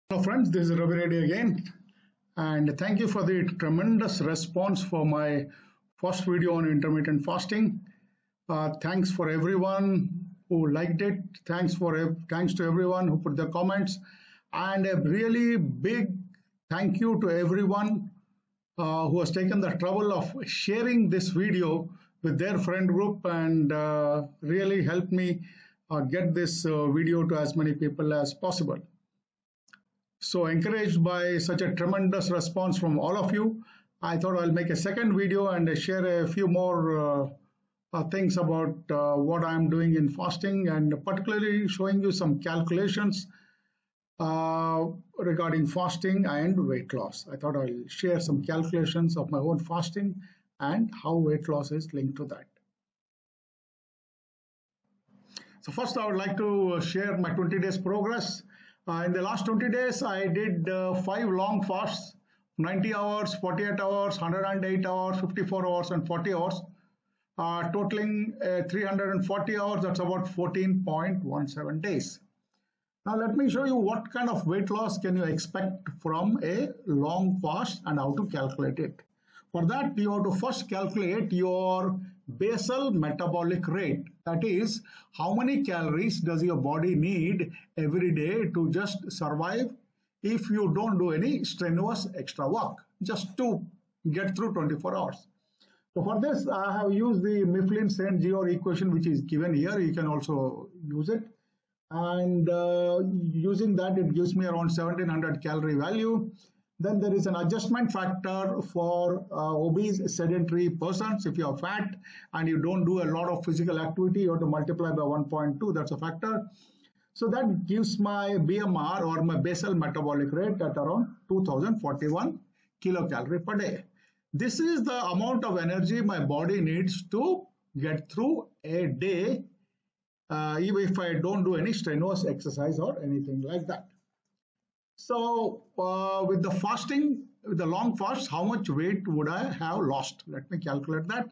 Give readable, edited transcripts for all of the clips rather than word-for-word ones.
Hello friends, this is Ravi Reddy again, and thank you for the tremendous response for my first video on intermittent fasting. Thanks for everyone who liked it. Thanks to everyone who put their comments, and a really big thank you to everyone who has taken the trouble of sharing this video with their friend group and really helped me get this video to as many people as possible. So encouraged by such a tremendous response from all of you, I thought I'll make a second video and share a few more things about what I'm doing in fasting, and particularly showing you some calculations regarding fasting and weight loss. I thought I'll share some calculations of my own fasting and how weight loss is linked to that. So first I would like to share my 20 days progress. In the last 20 days, I did 5 long fasts, 90 hours, 48 hours, 108 hours, 54 hours, and 40 hours, totaling 340 hours. That's about 14.17 days. Now, let me show you what kind of weight loss can you expect from a long fast and how to calculate it. For that, you have to first calculate your basal metabolic rate. That is, how many calories does your body need every day to just survive if you don't do any strenuous extra work, just to get through 24 hours. So for this, I have used the Mifflin-St. Jeor equation, which is given here. You can also use it. And using that, it gives me around 1700 calorie value. Then there is an adjustment factor for obese sedentary persons. If you are fat and you don't do a lot of physical activity, you have to multiply by 1.2. That's a factor. So that gives my BMR, or my basal metabolic rate, at around 2041 kilocalorie per day. This is the amount of energy my body needs to get through a day, even if I don't do any strenuous exercise or anything like that. So with the fasting, with the long fast, how much weight would I have lost? Let me calculate that.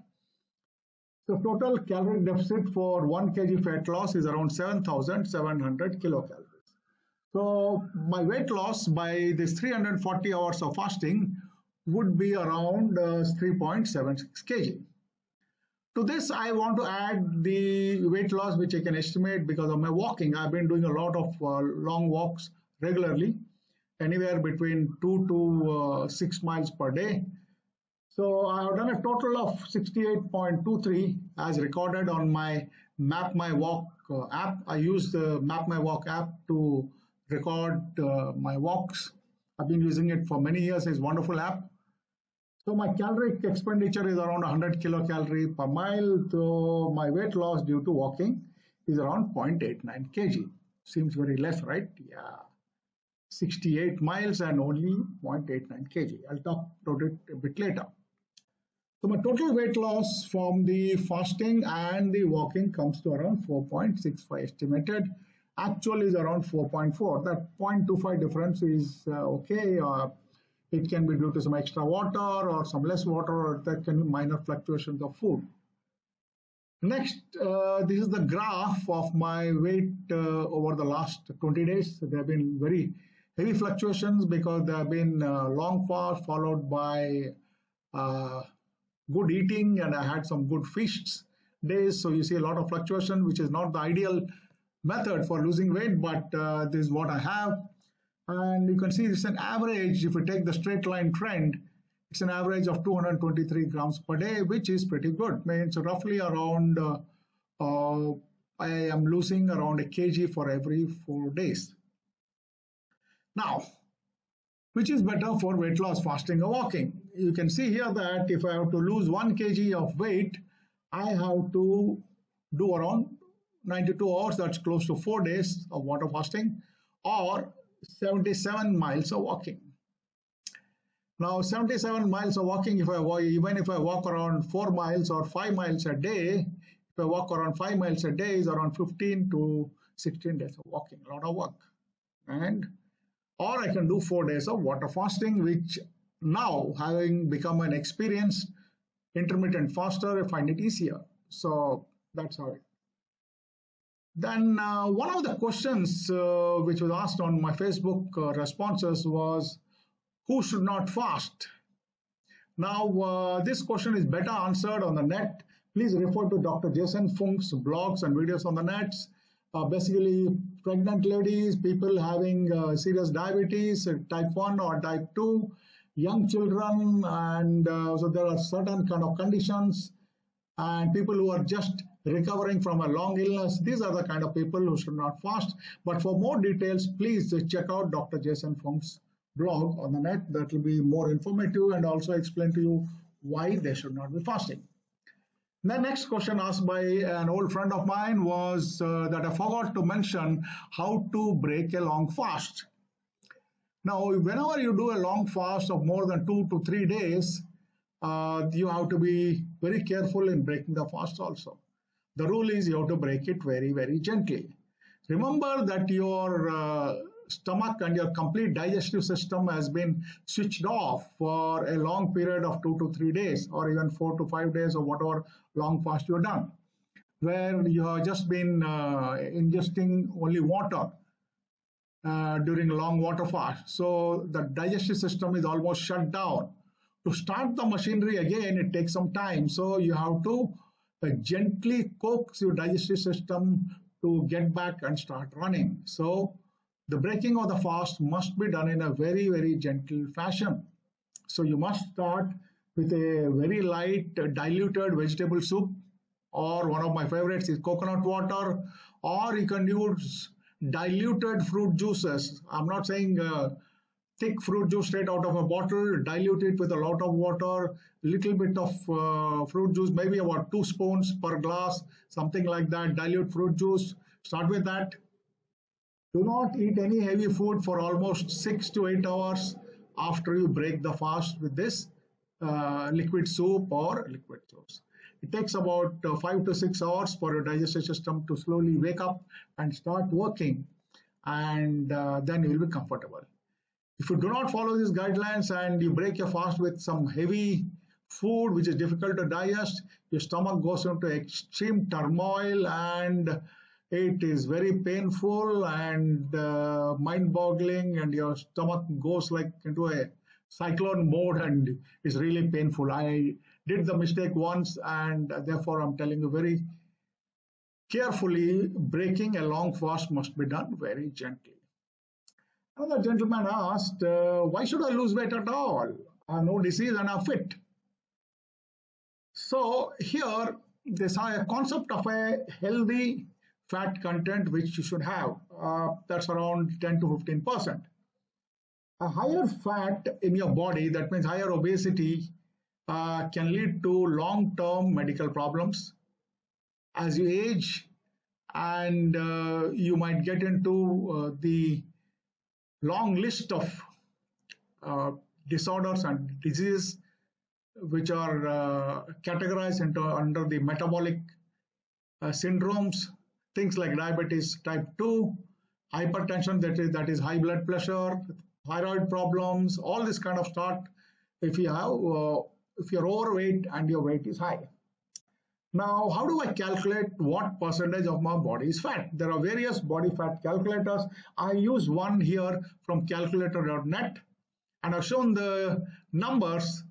So total calorie deficit for 1 kg fat loss is around 7,700 kilocalories. So my weight loss by this 340 hours of fasting would be around 3.76 kg. To this, I want to add the weight loss which I can estimate because of my walking. I've been doing a lot of long walks regularly, anywhere between 2 to 6 miles per day. So I have done a total of 68.23 as recorded on my Map My Walk app. I use the Map My Walk app to record my walks. I've been using it for many years. It's a wonderful app. So my caloric expenditure is around 100 kilocalorie per mile. So my weight loss due to walking is around 0.89 kg. Seems very less, right? Yeah. 68 miles and only 0.89 kg. I'll talk about it a bit later. So my total weight loss from the fasting and the walking comes to around 4.65 estimated. Actual is around 4.4. That 0.25 difference is okay. It can be due to some extra water or some less water, or that can be minor fluctuations of food. Next, this is the graph of my weight over the last 20 days. There have been very heavy fluctuations because there have been long fast followed by good eating, and I had some good feasts days. So you see a lot of fluctuation, which is not the ideal method for losing weight, but this is what I have. And you can see it's an average. If you take the straight line trend, it's an average of 223 grams per day, which is pretty good. Means roughly around, I am losing around a kg for every 4 days. Now, which is better for weight loss, fasting or walking? You can see here that if I have to lose 1 kg of weight, I have to do around 92 hours. That's close to 4 days of water fasting, or 77 miles of walking. Now 77 miles of walking, even if I walk around 4 miles or 5 miles a day, if I walk around 5 miles a day, is around 15 to 16 days of walking, a lot of work. Or I can do 4 days of water fasting, which now, having become an experienced intermittent faster, I find it easier. So that's how it. Then one of the questions which was asked on my Facebook responses was, who should not fast? Now, this question is better answered on the net. Please refer to Dr. Jason Funk's blogs and videos on the nets. Basically, pregnant ladies, people having serious diabetes, type 1 or type 2, young children, and so there are certain kind of conditions, and people who are just recovering from a long illness. These are the kind of people who should not fast. But for more details, please check out Dr. Jason Funk's blog on the net. That will be more informative and also explain to you why they should not be fasting. The next question asked by an old friend of mine was that I forgot to mention how to break a long fast. Now, whenever you do a long fast of more than 2 to 3 days, you have to be very careful in breaking the fast also. The rule is you have to break it very, very gently. Remember that your stomach and your complete digestive system has been switched off for a long period of 2 to 3 days, or even 4 to 5 days, or whatever long fast you've done, where you have just been ingesting only water during a long water fast. So the digestive system is almost shut down. To start the machinery again, it takes some time. So you have to gently coax your digestive system to get back and start running. So the breaking of the fast must be done in a very, very gentle fashion. So you must start with a very light diluted vegetable soup, or one of my favorites is coconut water, or you can use diluted fruit juices. I'm not saying thick fruit juice straight out of a bottle. Dilute it with a lot of water, little bit of fruit juice, maybe about 2 spoons per glass, something like that. Dilute fruit juice. Start with that. Do not eat any heavy food for almost 6 to 8 hours after you break the fast with this liquid soup or liquid juice. It takes about 5 to 6 hours for your digestive system to slowly wake up and start working, and then you will be comfortable. If you do not follow these guidelines and you break your fast with some heavy food which is difficult to digest, your stomach goes into extreme turmoil, and it is very painful and mind-boggling, and your stomach goes like into a cyclone mode, and it's really painful. I did the mistake once, and therefore I'm telling you very carefully, breaking a long fast must be done very gently. Another gentleman asked, why should I lose weight at all? I have no disease and I'm fit. So here, there's a concept of a healthy fat content which you should have. That's around 10 to 15%. A higher fat in your body, that means higher obesity, can lead to long-term medical problems as you age, and you might get into the long list of disorders and diseases which are categorized under the metabolic syndromes, things like diabetes type 2, hypertension, that is high blood pressure, thyroid problems, all this kind of stuff if you have if you're overweight and your weight is high. Now, how do I calculate what percentage of my body is fat? There are various body fat calculators. I use one here from calculator.net, and I've shown the numbers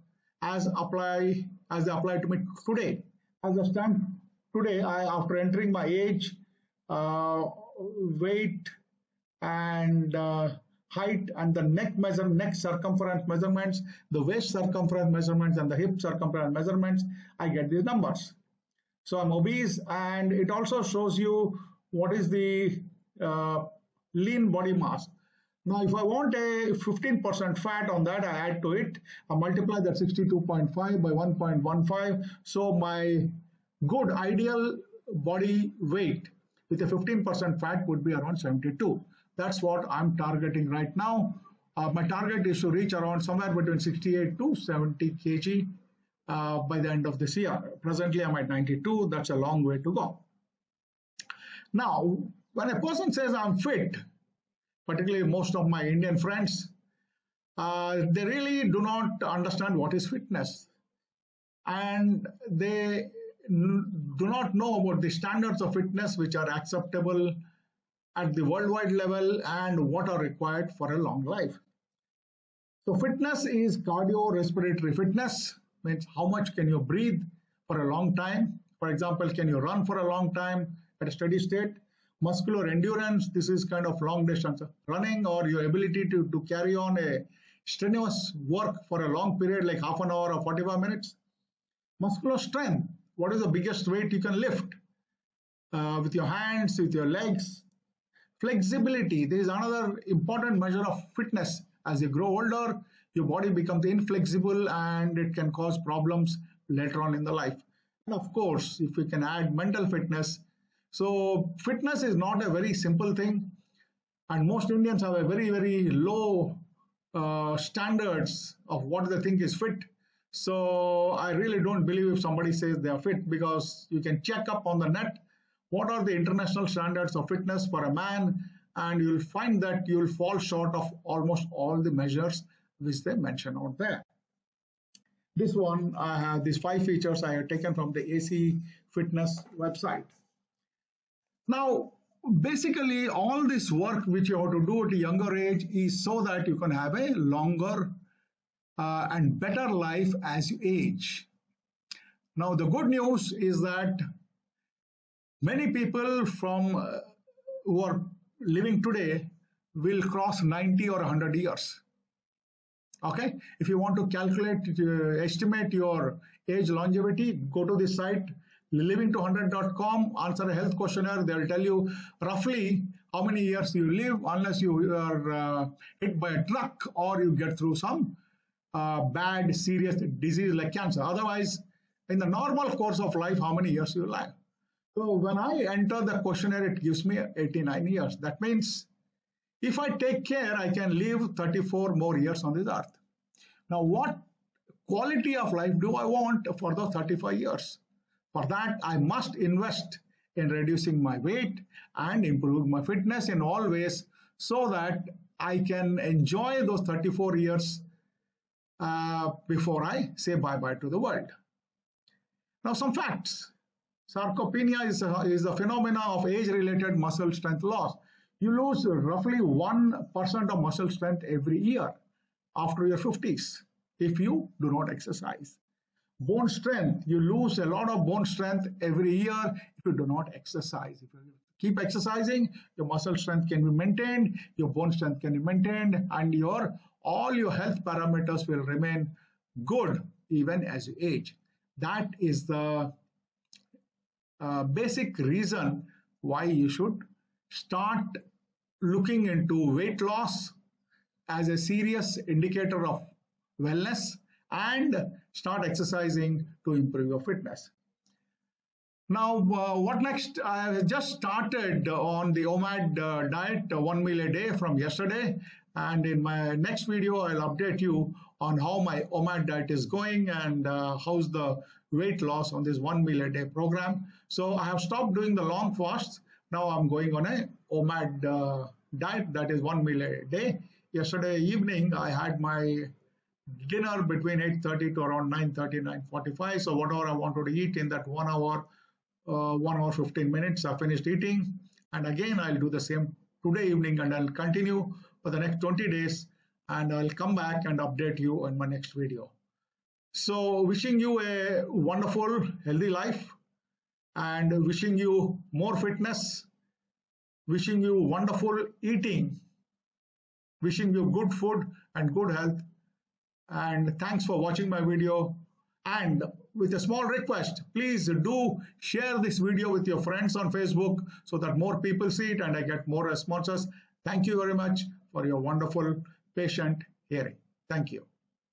as they apply to me today. As I stand today, after entering my age, weight, and height, and the neck circumference measurements, the waist circumference measurements, and the hip circumference measurements, I get these numbers. So I'm obese, and it also shows you what is the lean body mass. Now, if I want a 15% fat on that, I add to it, I multiply that 62.5 by 1.15. So my good ideal body weight with a 15% fat would be around 72. That's what I'm targeting right now. My target is to reach around somewhere between 68 to 70 kg by the end of this year. Presently, I'm at 92. That's a long way to go. Now, when a person says I'm fit, particularly most of my Indian friends, they really do not understand what is fitness. And they do not know about the standards of fitness which are acceptable at the worldwide level and what are required for a long life. So fitness is cardiorespiratory fitness, means how much can you breathe for a long time. For example, can you run for a long time at a steady state? Muscular endurance, this is kind of long distance running, or your ability to carry on a strenuous work for a long period like half an hour or 45 minutes. Muscular strength, what is the biggest weight you can lift with your hands, with your legs. Flexibility, this is another important measure of fitness. As you grow older, your body becomes inflexible and it can cause problems later on in the life. And of course, if we can add mental fitness. So fitness is not a very simple thing, and most Indians have a very, very low standards of what they think is fit. So I really don't believe if somebody says they are fit, because you can check up on the net what are the international standards of fitness for a man, and you'll find that you'll fall short of almost all the measures which they mention out there. This one, I have these 5 features I have taken from the AC Fitness website. Now, basically, all this work which you have to do at a younger age is so that you can have a longer and better life as you age. Now, the good news is that many people from who are living today will cross 90 or 100 years. Okay, if you want to calculate, estimate your age longevity, go to this site livingto100.com, answer a health questionnaire. They will tell you roughly how many years you live, unless you are hit by a truck or you get through some bad, serious disease like cancer. Otherwise, in the normal course of life, how many years you live. So when I enter the questionnaire, it gives me 89 years. That means if I take care, I can live 34 more years on this earth. Now, what quality of life do I want for those 35 years? For that, I must invest in reducing my weight and improving my fitness in all ways, so that I can enjoy those 34 years before I say bye-bye to the world. Now, some facts. Sarcopenia is a phenomena of age-related muscle strength loss. You lose roughly 1% of muscle strength every year after your 50s if you do not exercise. Bone strength, you lose a lot of bone strength every year if you do not exercise. If you keep exercising, your muscle strength can be maintained, your bone strength can be maintained, and all your health parameters will remain good even as you age. That is the basic reason why you should start looking into weight loss as a serious indicator of wellness and start exercising to improve your fitness. Now, what next? I have just started on the OMAD diet, 1 meal a day from yesterday. And in my next video, I'll update you on how my OMAD diet is going and how's the weight loss on this 1 meal a day program. So I have stopped doing the long fasts. Now I'm going on a OMAD diet, that is 1 meal a day. Yesterday evening, I had my dinner between 8:30 to around 9:30, 9:45. So whatever I wanted to eat in that 1 hour, 1 hour 15 minutes, I finished eating. And again, I'll do the same today evening, and I'll continue for the next 20 days. And I'll come back and update you in my next video. So wishing you a wonderful, healthy life, and wishing you more fitness, wishing you wonderful eating, wishing you good food and good health. And thanks for watching my video. And with a small request, please do share this video with your friends on Facebook so that more people see it and I get more responses. Thank you very much for your wonderful patient hearing. Thank you.